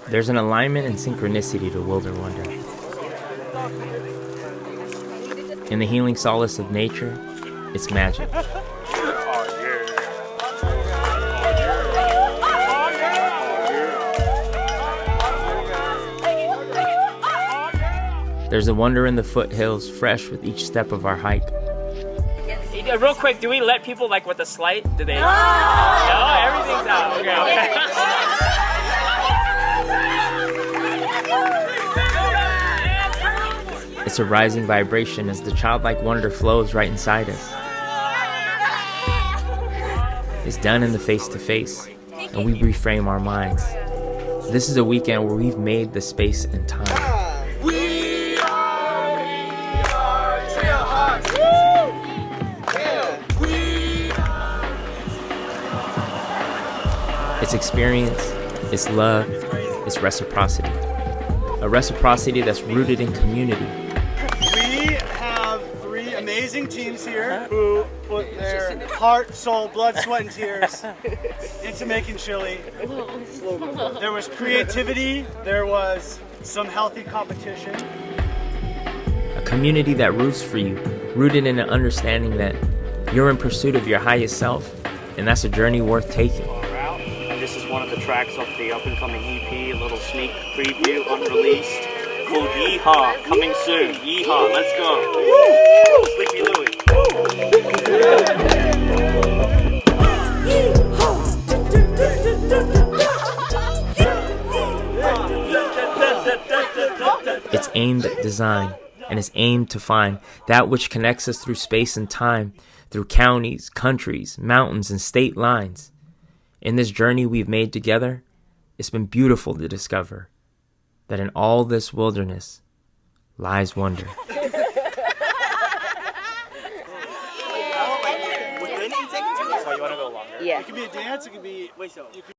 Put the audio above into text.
There's an alignment and synchronicity to Wilderwonder. In the healing solace of nature, it's magic. There's a wonder in the foothills, fresh with each step of our hike. Real quick, do we let people like with the slight? Do they? No, everything's out. Okay. It's a rising vibration as the childlike wonder flows right inside us. It's done in the face-to-face, and we reframe our minds. This is a weekend where we've made the space and time. It's experience, it's love, it's reciprocity. A reciprocity that's rooted in community. We have 3 amazing teams here who put their heart, soul, blood, sweat, and tears into making chili. There was creativity, there was some healthy competition. A community that roots for you, rooted in an understanding that you're in pursuit of your highest self, and that's a journey worth taking. This is one of the tracks off the up-and-coming EP, a little sneak preview, unreleased, called Yeehaw, coming soon. Yeehaw, let's go. Woo! Sleepy Louie. It's aimed at design, and it's aimed to find that which connects us through space and time, through counties, countries, mountains, and state lines. In this journey we've made together, it's been beautiful to discover that in all this wilderness lies wonder. So you want to go longer? Yeah. It could be a dance, it could be...